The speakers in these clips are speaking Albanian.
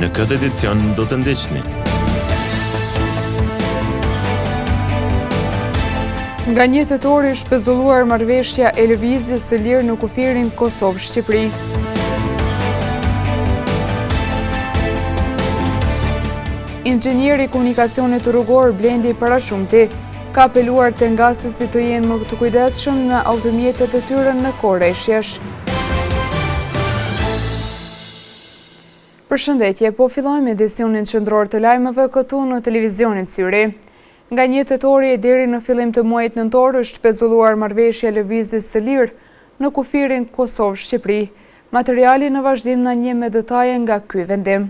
Në këtë edicion do të ndiqni. Nga 1 tetori shpezulluar marrëveshja e lëvizjes së lirë në kufirin Kosovë-Shqipëri. Inxhinieri i komunikacionit rrugor Blendi Parashumti ka apeluar te ngasësit të jenë më të kujdesshëm në automjetet e tyre në korreshjesh. Përshëndetje, po fillojmë edicionin qendror të lajmeve këtu në televizionin Syri. Nga 1 tetori deri në fillim të muajit nëntor është shpezulluar marrëveshja lëvizjes së lirë në kufirin Kosovë-Shqipëri. Materiali në vazhdim na njeh me detaje nga ky vendim.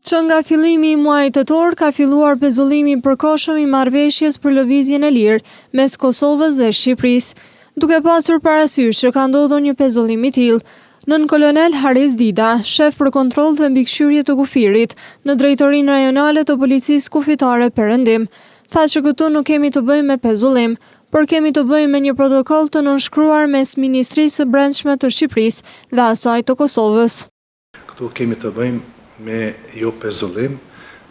Që nga fillimi i muajit tetor ka filluar pezullimi i përkohshëm i marrëveshjes për lëvizjen e lirë mes Kosovës dhe Shqipërisë, duke pasur parasysh që ka ndodhur një pezullim i tillë. Nën kolonel Haris Dida, shef për kontroll dhe mbikëqyrje të kufirit në drejtorinë rajonale të policisë kufitare Perëndim, tha që këtu nuk kemi të bëjmë me pezullim, por kemi të bëjmë me një protokoll të nënshkruar mes Ministrisë së Brendshme të Shqipërisë dhe asaj të Kosovës. Këtu kemi të bëjmë me jo pezullim,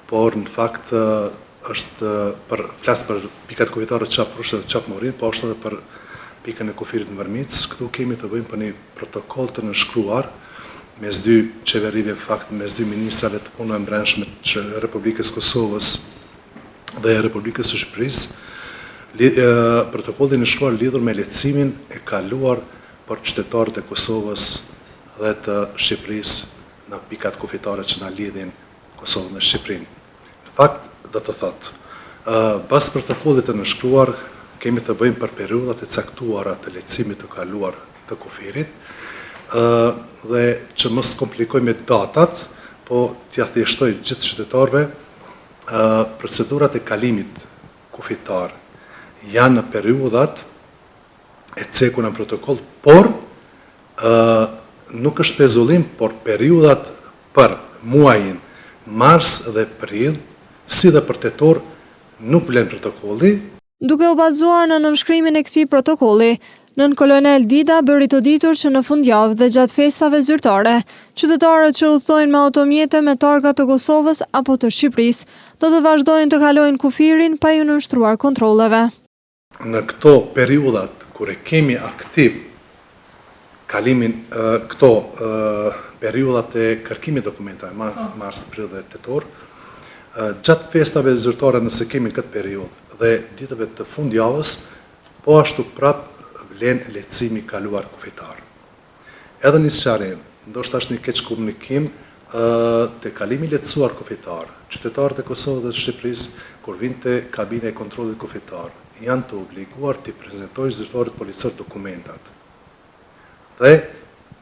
por në fakt është flas për pikat kufitare çap Prushtë dhe çap Morin, po është edhe për pikën e kufirit në Vërmic. Këtu kemi të bëjmë për një protokoll të nënshkruar mes dy qeverive, fakt mes dy ministrave të punëve brendshme të Republikës Kosovës dhe Republikës së Shqipërisë. Protokolli i nënshkruar lidhur me lehtësimin e kaluar për qytetarët e Kosovës dhe të Shqipërisë në pikat kufitare që na lidhin Kosovën dhe Shqipërinë. Në fakt, do të thotë, pas protokollit të nënshkruar kemi të bëjmë për periudat e caktuara të lehtësimit të kaluar të kufirit, dhe që mos komplikojmë datat, po t'ja thjeshtoj gjithë qytetarëve, procedurat e kalimit kufitar janë në periudat e cekura në protokoll, por nuk është pezullim, por periudat për muajin mars dhe prill, si dhe për tetor, nuk vlen protokolli. Duke u bazuar në nënshkrimin e këtij protokolli, nën kolonel Dida bëri të ditur që në fundjavë dhe gjatë festave zyrtare, qytetarët që udhtojnë me automjete me targa të Kosovës apo të Shqipërisë do të vazhdojnë të kalojnë kufirin pa ju nënshtruar kontrolleve. Në këto periudat kur e kemi aktiv kalimin këto periudat e kërkimit dokumentave, mars, prill dhe tetor, gjatë festave zyrtare nëse kemi këtë periudhë dhe ditëve të fundjavës, po ashtu prap vlen lehtësimi kaluar kufitar. Edhe një sqarim, ndoshta është një keq komunikim te kalimi i lehtësuar kufitar. Qytetarët e Kosovës dhe të Shqipërisë, kur vinë te kabina e kontrollit kufitar, janë të obliguar të prezantojnë zyrtarit policor dokumentat. Dhe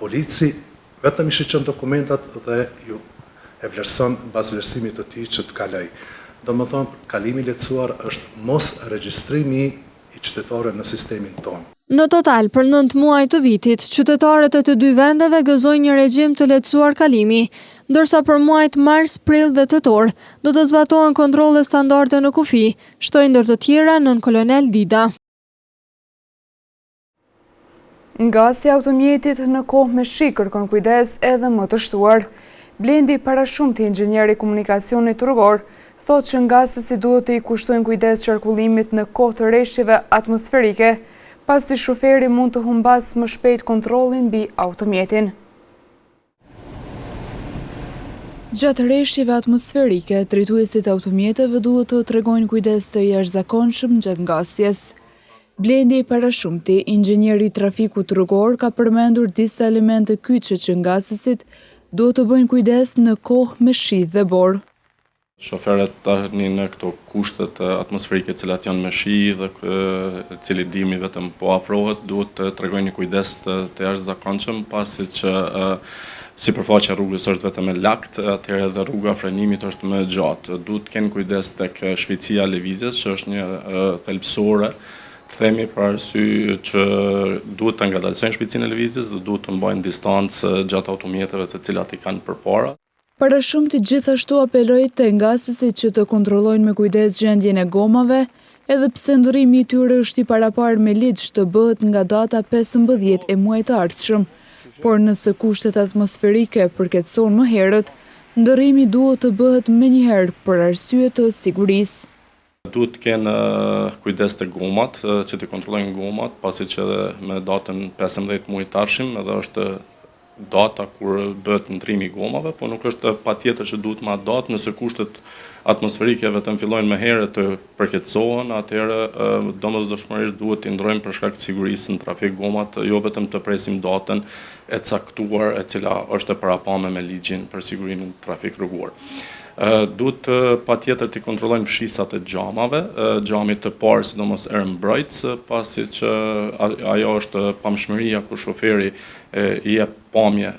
polici vetëm i shiqon dokumentat dhe ju e vlerëson mbas vlerësimit të tij që të kaloj. Domethënë, kalimi i lehtësuar është mos regjistrimi i qytetarëve në sistemin tonë. Në total, për 9 muaj të vitit, qytetarët e të dy vendeve gëzojnë një regjim të lehtësuar kalimi, ndërsa për muajt mars, prill dhe tetor do të zbatohen kontrolle standarde në kufi, shtoi ndër të tjera nën kolonel Dida. Ngasi automjetit në kohë me shi kërkon kujdes edhe më të shtuar. Blendi Parashumti, inxhinier i komunikacionit rrugor, thotë që ngasësi duhet të i kushtojnë kujdes qarkullimit në kohë të rreshjeve atmosferike, pasi shoferi mund të humbas më shpejt kontrollin mbi automjetin. Gjatë rreshjeve atmosferike, drejtuesit e automjeteve duhet të tregojnë kujdes të jashtëzakonshëm gjatë ngasjes. Blendi Parashumti, inxhinier i trafikut rrugor, ka përmendur disa elemente kyçe që ngasësit duhet të bëjnë kujdes në kohë me shi dhe borë. Shoferët tani në këto kushtet atmosferike cilat janë me shi dhe cili dimi vetëm po afrohet, duhet të tregojnë një kujdes të jashtëzakonshëm, pasi që sipërfaqja rrugës është vetëm e lakt, atëherë edhe rruga frenimit është më e gjatë. Duhet të kenë kujdes tek shpejtësia e lëvizjes, që është një thelbësore, themi për arsye që duhet të ngadalsojnë shpejtësinë e lëvizjes dhe duhet të mbajnë distancë gjatë automjeteve të cilat i kanë përpara. Parashumti gjithashtu apeloi te ngasësit që të kontrollojnë me kujdes gjendjen e gomave, edhe pse ndërrimi i tyre është i paraparë me ligj të bëhet nga data 15 e muajit të ardhshëm. por nëse kushtet atmosferike përketëson më herët, ndërrimi duhet të bëhet menjëherë për arsye të sigurisë. Duhet të kenë kujdes të gomat, që të kontrollojnë gomat, pasi që edhe me datën 15 muaj të ardhshëm edhe është data kur bëhet ndrimi i gomave, po nuk është patjetër që duhet me atë datë, nëse kushtet atmosferike vetëm fillojnë më herët të përketësohen, atëherë domosdoshmërisht duhet t'i ndrojmë për shkak të sigurisë në trafik gomat, jo vetëm të presim datën e caktuar e cila është e parapame me ligjin për sigurinë në trafik rrugor. Duhet patjetër të kontrollojmë fshisat e xhamave, xhami të parë sidomos erë mbrojtës, pasi që ajo është pamshmëria ku shoferi i jep pamje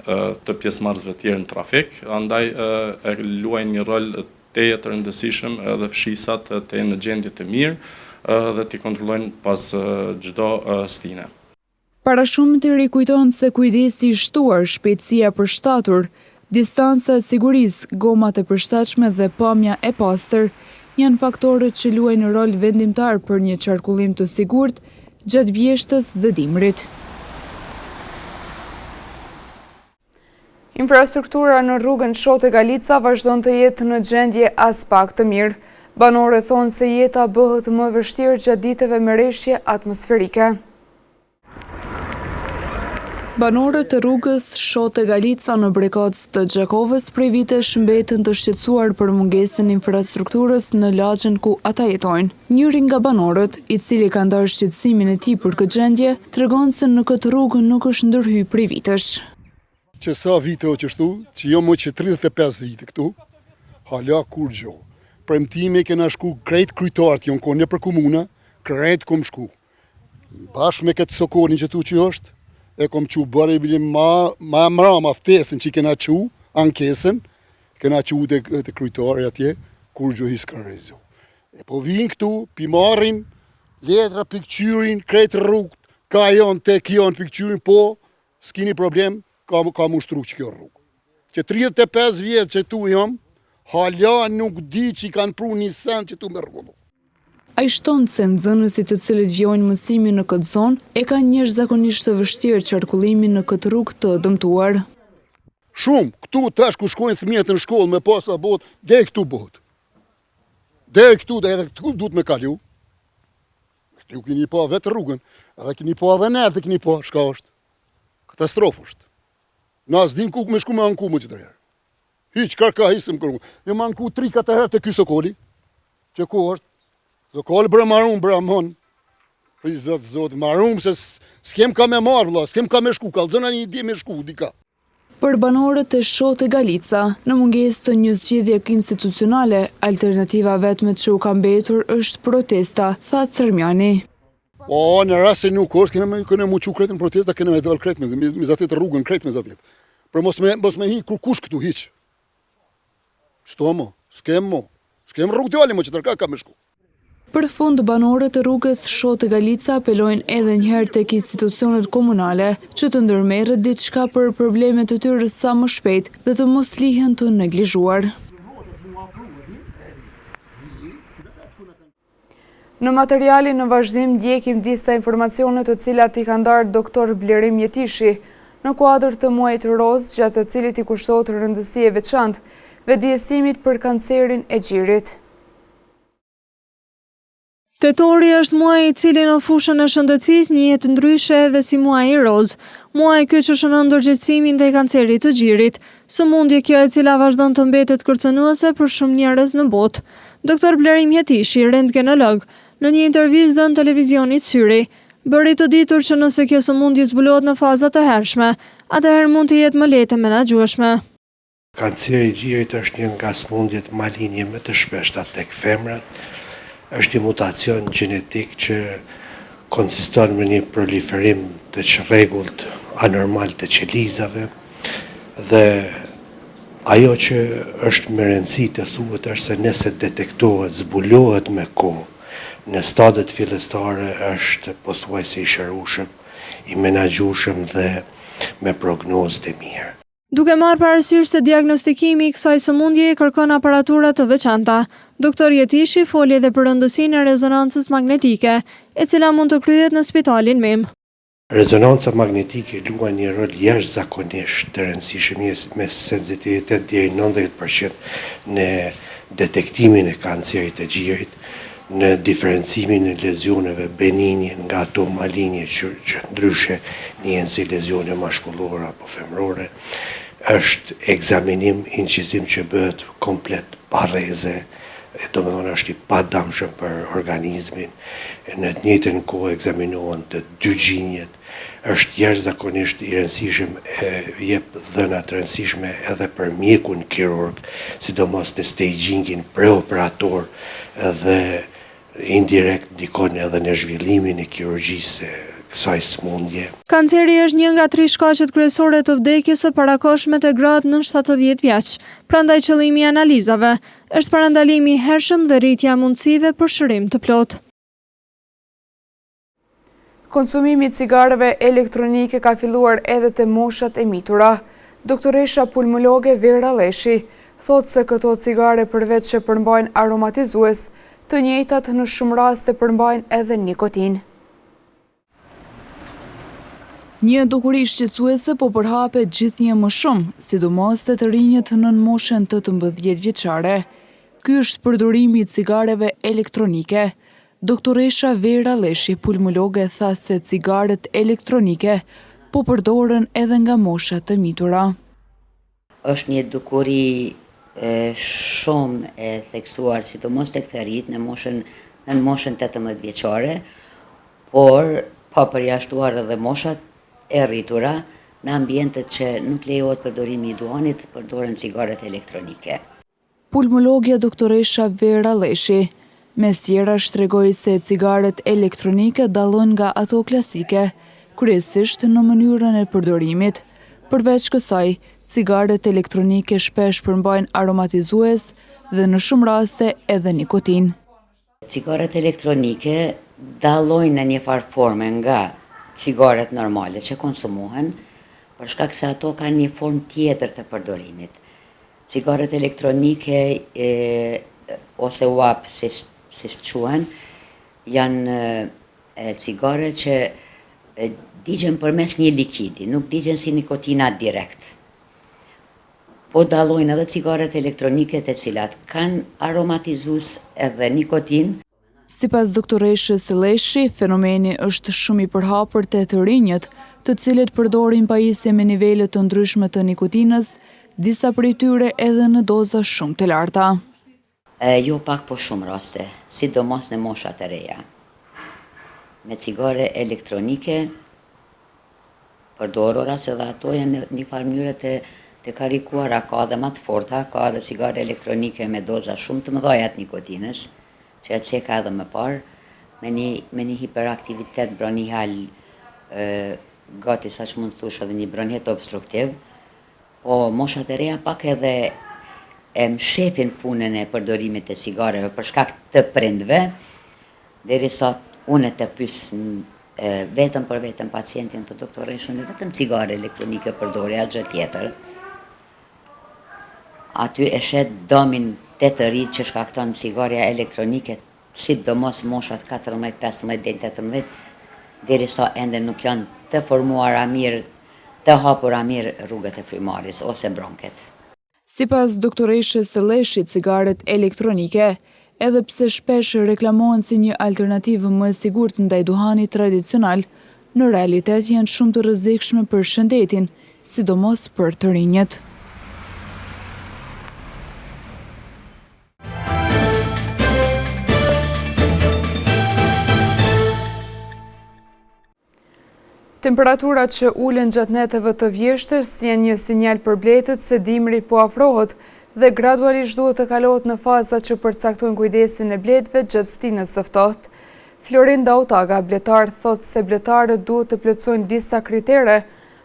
të pjesëmarrësve të tjerë në trafik, andaj e luajnë një rol teje të rëndësishëm edhe fshisat të jenë në gjendje të mirë dhe të kontrollojnë pas çdo stine. Para shumë të rikujton se kujdesi i shtuar, shpejtësia për shtatur, distanca e sigurisë, gomat e përshtatshme dhe pamja e pastër janë faktorët që luajnë rol vendimtar për një qarkullim të sigurt gjatë vjeshtës dhe dimrit. Infrastruktura në rrugën Shote Galica vazhdon të jetë në gjendje as pak të mirë. Banorët thonë se jeta bëhet më vështirë gjatë ditëve me rreshje atmosferike. Banorët të rrugës Shote Galica në Brekatës të Gjakovës prej vitesh mbeten të shqetësuar për mungesën e infrastrukturës në lagjën ku ata jetojnë. Njëri nga banorët, i cili ka ndarë shqetësimin e tij për këtë gjendje, tregon se në këtë rrugë nuk është ndërhyr prej vitesh. Që sa vite o qështu, që jo më që 35 vite këtu, hala kur gjo. Premtime kena shku krejt krytarët, jonë kone për komuna, krejt kom shku. Bashkë me këtë sokorin që tu që është, e kom që bërë i bilim ma mrama ftesën që kena që, ankesën, kena që të krytarë atje, kur gjo hiska rezo. E po vinë këtu, pimarin, letra pikqyrin, krejt rrugët, ka janë, tek janë pikqyrin, po, s'kini problem, ka mushtru që kjo rrugë. Që 35 vjetë që tu jam, hala nuk di që i kanë pru një sen që tu me rrugë. A i shtonë se nxënësit të cilët vjojnë mësimi në këtë zonë e ka njështë zakonisht të vështirë qarkullimi në këtë rrugë të dëmtuar. Shumë, këtu tash ku shkojnë thmjet në shkollë me pasa botë, dhe këtu botë. Dhe këtu duhet me kalu. Këtu kini pa vetë rrugën, edhe kini pa dhe nërë dhe kini pa, shka është. Katastrofë është. Na s'din ku me shku me anku më që të herë. Hiq, karka hisëm kërë. Jo me anku 3-4 herë të ky sokoli, që ku është. Sokoli bre marum, bre amon. Për i zotë, marum, se s'kem ka me marrë, vla, s'kem ka me shku, kalzona një ide me shku, dika. Për banorët e Shote Galica, në mungesë të një zgjedhje institucionale, alternativa vetme që u ka mbetur është protesta, tha Cermjani. Po, në rrasë se nuk është, kene mu që kretë në protesta, kene me dalë kretë me zatet rrugën, kretë me zatet. Për mos me hi kur kush këtu hiq. Shto mo, s'kem rrugë djali mo që tërka ka me shku. Për fund, banorët e rrugës Shote Galica apelojnë edhe njëherë tek institucionet komunale që të ndërmerret diçka për problemet e tyre sa më shpejt dhe të mos lihen të neglizhuar. Në materialin në vazhdim ndjekim disa informacionet të cilat i ka ndarë doktor Blerim Jetishi në kuadër të muajit roz, gjatë të cilit i kushtohet rëndësi e veçantë vetëdijësimit për kancerin e gjirit. Tetori është muaji i cili në fushën e shëndetësisë njihet ndryshe edhe si muaji roz. Muaji ky që shënon ndërgjegjësimin ndaj kancerit të gjirit, sëmundje kjo e cila vazhdon të mbetet kërcënuese për shumë njerëz në botë. Doktor Blerim Jetishi, rentgenolog, në një intervistë dhënë televizionit Syri, bëri të ditur që nëse kjo sëmundje zbulohet në faza të hershme, atëherë mund të jetë më lehtë e menaxhueshme. Kanceri i gjirit është një nga sëmundjet malinje më të shpeshta tek femrat. Është një mutacion gjenetik që konsiston me një proliferim të çrregullt anormal të qelizave dhe ajo që është me rëndësi të thuhet është se nëse detektohet, zbulohet me kohë, në stadiet fillestare është pothuajse i shërueshëm, i menaxhueshëm dhe me prognozë të mirë. Duke marrë parasysh se diagnostikimi i kësaj sëmundjeje kërkon aparatura të veçanta, doktor Jetishi foli edhe për rëndësinë e rezonancës magnetike, e cila mund të kryhet në spitalin Mim. Rezonanca magnetike luan një rol jashtëzakonisht të rëndësishëm me sensitivitet deri 90% në detektimin e kancerit të gjirit, në diferencimin e lezioneve benigne nga ato maligne që ndryshe njihen si lezione mashkullore apo femrore. Është ekzaminim incizim që bëhet komplet pa rreze, do me thonë është i padamshëm për organizmin, në të njëjtën kohë ekzaminohen të dy gjinjet, është jashtëzakonisht i rëndësishëm, jep dhëna të rëndësishme edhe për mjekun kirurg, sidomos në stagingin preoperator dhe indirekt ndikon edhe në zhvillimin e kirurgjisë kësaj smundje. Kanceri është një nga 3 shkaqet kryesore të vdekjes së parakohshme të gratë nën 70 vjeç. Prandaj qëllimi i analizave është parandalimi i hershëm dhe rritja e mundësive për shërim të plotë. Konsumimi i cigareve elektronike ka filluar edhe te moshat e mitura. Doktoresha pulmologe Vera Leshi thotë se këto cigare përveç që përmbajnë aromatizues, të njëjtat në shumë raste përmbajnë edhe nikotin. Një dukuri shqetësuese po përhapet gjithnjë më shumë, sidomos te të rinjët nën moshën 18 vjeçare. Ky është përdorimi i cigareve elektronike. Doktoresha Vera Leshi, pulmologe, tha se cigaret elektronike po përdoren edhe nga moshat të mitura. Është një dukuri shumë e theksuar, sidomos tek të rinjt në moshën 18 vjeçare, por pa përjashtuar edhe moshat e rritura në ambientet që nuk lejohet përdorimi i duanit, përdoren cigaret elektronike. Pulmologja doktoresha Vera Leshi mes tjera shtregoi se cigaret elektronike dallojnë nga ato klasike, kryesisht në mënyrën e përdorimit. Përveç kësaj, cigaret elektronike shpesh përmbajnë aromatizues dhe në shumë raste edhe nikotin. Cigaret elektronike dallojnë në një farë forme nga cigaret normale që konsumohen, për shkak se ato kanë një formë tjetër të përdorimit. Cigaret elektronike ose UAP, si quhen, janë cigare që digjen përmes një likidi, nuk digjen si nikotina direkt. Po dallojnë edhe cigaret elektronike të cilat kanë aromatizues edhe nikotin. Sipas doktoreshës Leshi, fenomeni është shumë i përhapur te të rinjët, të cilët përdorin pajisje me nivele të ndryshme të nikotinës, disa prej tyre edhe në doza shumë të larta. Jo pak po shumë raste, sidomos në moshat e reja. Me cigare elektronike përdorura, se dhe ato janë një farë mënyre të karikuara, ka dhe më të forta, ka dhe cigare elektronike me doza shumë të mëdha të nikotinës, që e ceka edhe më parë, me një hiperaktivitet bronihal gati sa që mund të thush edhe një bronjet obstruktiv, po moshat e reja pak edhe e mshefin punën e përdorimit të cigareve për shkak të prindve, derisa unë të pyes vetëm për vetëm pacientin të doktoreshën, vetëm cigare elektronike përdori, asgjë gjë tjetër. Aty e shet domin të rritë që shkakton cigaria elektronike, sidomos moshat 14, 15 deri 18, derisa ende nuk janë të formuara mirë, të hapura mirë rrugët e frymarrjes ose bronket. Sipas doktoreshës Leshi, cigaret elektronike, edhe pse shpesh reklamohen si një alternativë më e sigurt ndaj duhanit tradicional, në realitet janë shumë të rrezikshme për shëndetin, sidomos për të rinjët. Temperaturat që ulen gjatë neteve të vjeshtër janë një sinjal për bletët se dimri po afrohet dhe gradualisht duhet të kalohet në fazat që përcaktojnë kujdesin e bletëve gjatë stinës së ftohtë. Florinda Otaga, bletar, thotë se bletarët duhet të plotësojnë disa kritere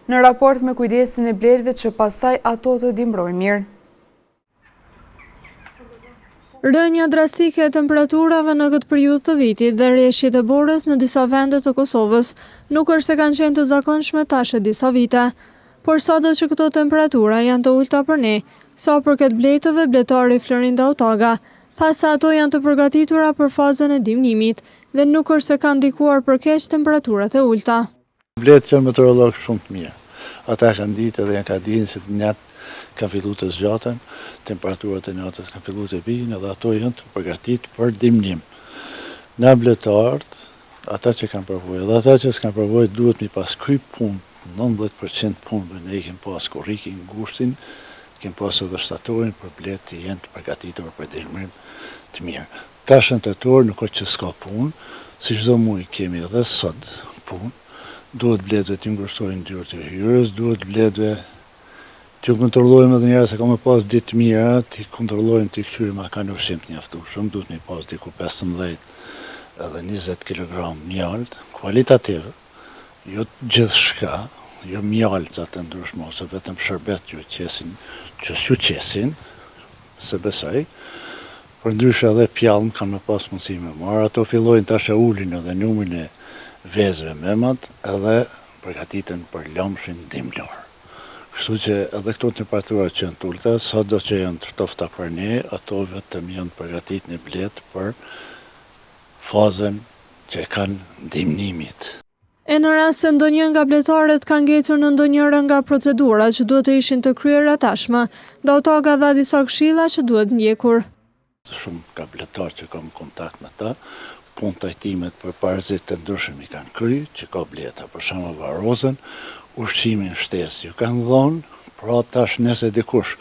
në raport me kujdesin e bletëve që pastaj ato të dimrojnë mirë. Rënja drastike e temperaturave në këtë periudhë të vitit dhe rreshjet e borës në disa vende të Kosovës nuk është se kanë qenë të zakonshme tash e disa vite, por sado që këto temperatura janë të ulta për ne, sa për këtë bletëve, bletari Florinda Otaga tha se ato janë të përgatitura për fazën e dimnimit dhe nuk është se kanë ndikuar për keq temperaturat e ulta. Blet janë meteorologë shumë të mirë. Ata kanë ditë edhe janë ka dinë se natë kanë filluar të zgjaten, temperaturat e natës kanë filluar të vijnë edhe ato janë të përgatitur për dimnim. Na bletarët, ata që kanë përvojë, edhe ata që s'kan përvojë duhet mi pas kry punë, 90% punëve ne i kemi pas korrikin ngushtin, kemi pas edhe shtatorin për blet të jenë të përgatitur për dimnim të mirë. Tash në tetor nuk është që s'ka punë, si çdo muaj kemi edhe sot punë. Duhet bletëve të ngushtojnë dyrë të hyrës, duhet bletëve të kontrollojmë edhe njëra se ka me pas ditë të mira, të kontrollojmë të këqyrim a kanë ushqim të njaftueshëm, duhet me pas diku 15 edhe 20 kg mjalt, kualitativ, jo gjithë shka, jo mjalt atë ndryshmo, ose vetëm shërbet që s'ju qesin, se besoj, për ndryshe edhe pjallën kanë me pas mundësi me marë, ato fillojnë tash e ulin edhe numrin e vezëve memat edhe përgatiten për lëmshin dimnor. Kështu që edhe këto temperaturat që janë të ulta, sado që janë të ftofta për ne, ato vetëm janë përgatitur në blet për fazën që kanë dimnimit. E në rast se ndonjë nga bletarët kanë ngecur në ndonjëra nga procedurat që duhet të ishin të kryera tashmë, Dautaga dha disa këshilla që duhet ndjekur. Shumë ka bletarë që kam kontakt me ta, punë trajtimet për parazit të ndryshëm i kanë kry, që ka bleta, për shembull varozën, ushqimin shtesë ju kanë dhonë, pra tash nëse dikush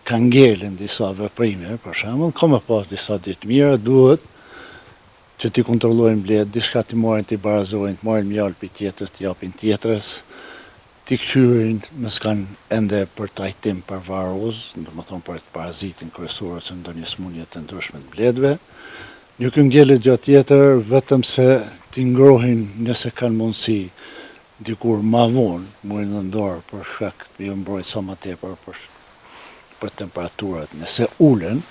kanë ngelën disa veprime, për shembull, ka me pas disa ditë mira, duhet që ti kontrollojnë bletë, diçka ti marrin ti barazojnë, të marrin mjalë për tjetrës, të japin tjetrës, ti këqyrin nësë kanë ende për trajtim për varozë, do më thonë për parazitin kryesor ose ndonjë smundje të ndryshme të bletëve. Nuk ngellet gjatë tjetër, vetëm se t'i ngrohin nëse kanë mundësi dikur ma vonë, murin në ndorë për shkak të ju mbrojt sa ma tepër për temperaturat. Nëse ulen,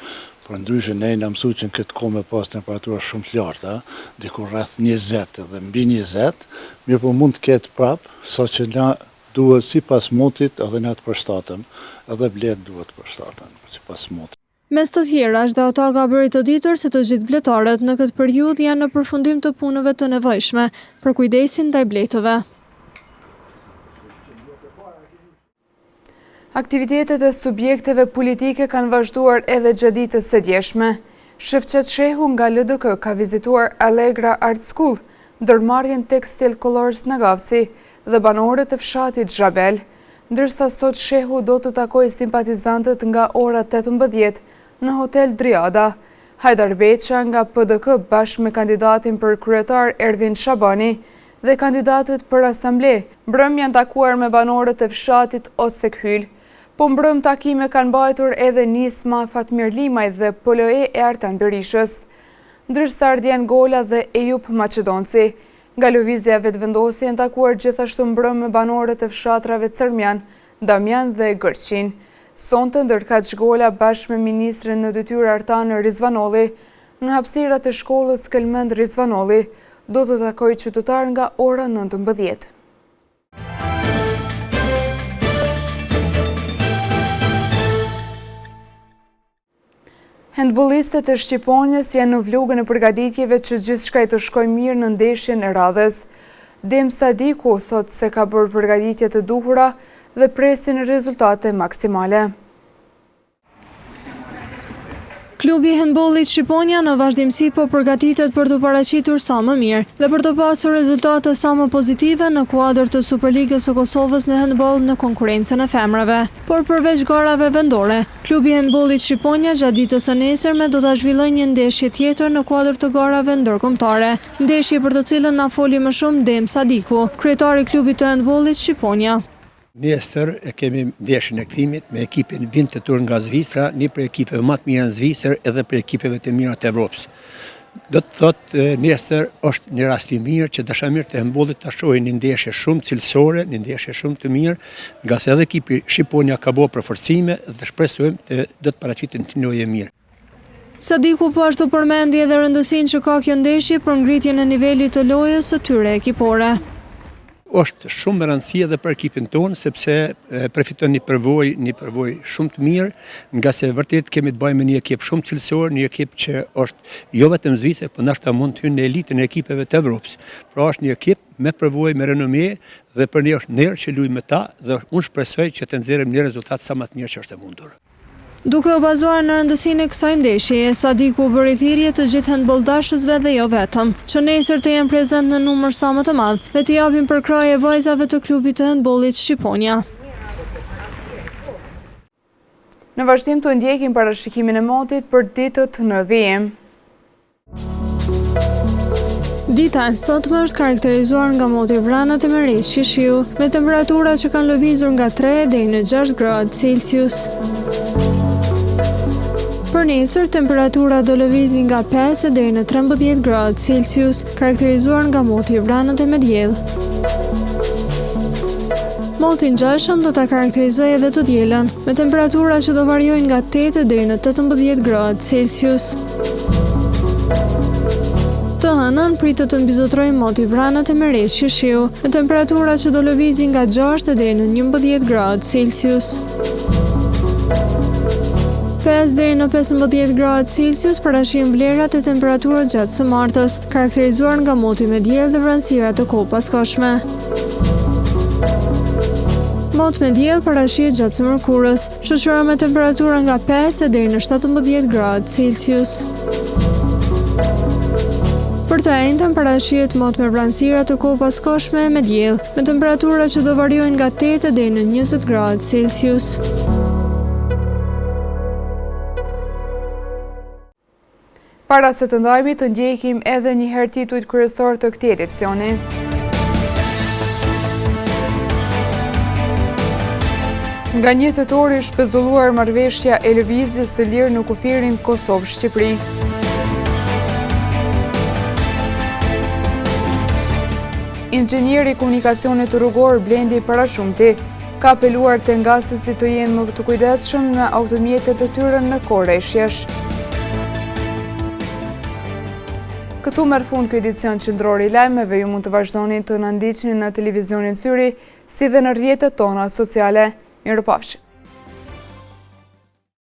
për ndryshe ne në mësu që në këtë kohë me pas temperaturat shumë të larta, dikur rreth 20 edhe mbi 20, mirë po mund të ketë prapë, sa që na duhet si pas motit edhe na të përshtatëm, edhe blet duhet të përshtatëm, si pas motit. Mes të tjerash, Dautaga bëri të ditur se të gjithë bletarët në këtë periudhë janë në përfundim të punëve të nevojshme për kujdesin ndaj bletëve. Aktivitetet e subjekteve politike kanë vazhduar edhe gjatë ditës së djeshme. Shefqet Shehu nga LDK ka vizituar Allegra Art School, ndërmarrjen Tekstil Colors në Gavsi dhe banorët e fshatit Zhabel, ndërsa sot Shehu do të takojë simpatizantët nga ora 18 në Hotel Driada. Hajdar Beqa nga PDK bashkë me kandidatin për kryetar Ervin Shabani dhe kandidatët për asamble, mbrëm janë takuar me banorët e fshatit Osekhyl. Po mbrëm takime kanë mbajtur edhe Nisma Fatmir Limaj dhe PLE e Artan Berishës, ndërsa Ardjen Gola dhe Ejup Maqedonci. Nga lëvizja vetëvendosje janë takuar gjithashtu mbrëm me banorët e fshatrave Cermjan, Damjan dhe Gërqin. Sonte ndërkaq Gola bashkë me ministrin në detyrë Artan Rizvanolli në hapësirat e shkollës Kelmend Rizvanolli do të takojë qytetar nga ora 19. Handbollistët e Shqiponjës janë në vlogën e përgatitjeve që gjithçka i të shkojë mirë në ndeshjen e radhës. Dem Sadiku thot se ka bërë përgatitje të duhura dhe presin rezultate maksimale. Klubi handbollit Shqiponia në vazhdimsi po përgatitet për të paraqitur sa më mirë dhe për të pasur rezultate sa më pozitive në kuadër të Superligës së Kosovës në handboll në konkurrencën e femrave. Por përveç garave vendore, klubi handbollit Shqiponia gjatë ditës së nesërme do ta zhvillojë një ndeshje tjetër në kuadër të garave ndërkombëtare, ndeshje për të cilën na foli më shumë Dem Sadiku, kryetari i klubit të handbollit Shqiponia. Nesër e kemi ndeshjen e kthimit me ekipin vindëtor nga Zvicra, një për ekipeve më të mira në Zvicër edhe për ekipeve të mira të Evropës. Do të thotë nesër është një rast i mirë që dashamirët e handbollit ta shohin një ndeshje shumë cilësore, një ndeshje shumë të mirë, nga se edhe ekipi Shqiponia ka bërë përforcime dhe shpresojmë të do të paraqitet një lojë mirë. Sadiku po ashtu përmendi edhe rëndësinë që ka kjo ndeshje për ngritjen e nivelit të lojës së tyre ekipore. Është shumë rëndësi edhe për ekipin tonë, sepse përfiton një përvojë shumë të mirë, nga se vërtet kemi të bëjmë me një ekip shumë cilësor, një ekip që është jo vetëm Zvicër, por ndoshta mund të hyjë në elitën e ekipeve të Evropës. Pra është një ekip me përvojë, me renome dhe për ne është nerë që luajmë me ta dhe unë shpresoj që të nxjerrim një rezultat sa më të mirë që është e mundur. Duke u bazuar në rëndësinë e kësaj ndeshjeje, Sadiku u bëri thirrje të gjithë handboldashësve dhe jo vetëm, që nesër të jenë prezent në numër sa më të madh dhe të japin përkraje vajzave të klubit të handbollit Shqiponia. Në vazhdim të ndjekim parashikimin e motit për ditët në vijim. Dita e sotme është karakterizuar nga moti vranat e mërisë qishiu, me temperatura që kanë lëvizur nga 3 deri në 6 gradë Celsius. Për nesër, temperatura do lëvizi nga 5 deri në 13 gradë Celsius, karakterizuar nga moti vranat e medjell. Moti ngjashëm do ta karakterizojë edhe të dielën, me temperatura që do variojnë nga 8 deri në 18 gradë Celsius. Të hënën pritet të mbizotrojë moti vranat e mërisë qishiu, me temperatura që do lëvizin nga 6 deri në 11 gradë Celsius. 5 deri në 15 gradë Celsius parashihen vlerat e temperaturës gjatë së martës, karakterizuar nga moti me diell dhe vranësira të kohë paskoshme. Mot me diell parashihet gjatë së mërkurës, shoqëruar me temperatura nga 5 deri në 17 gradë Celsius. Për të enjtën parashihet mot me vranësira të kohë paskoshme me diell, me temperatura që do variojnë nga 8 deri në 20 gradë Celsius. Para se të ndajmi të ndjekim edhe një herë titujt kryesor të këtij edicioni. Nga 1 tetor është shpezulluar marrëveshja e lëvizjes së lirë në kufirin Kosovë-Shqipëri. Inxhinieri i komunikacionit rrugor Blendi Parashumti ka apeluar te ngasësit të jenë më të kujdesshëm në automjetet e tyre në korreshjesh. Këtu merr fund ky edicion qendror i lajmeve. Ju mund të vazhdoni të na ndiqni në televizionin Syri, si dhe në rrjetet tona sociale. Mirupafshim.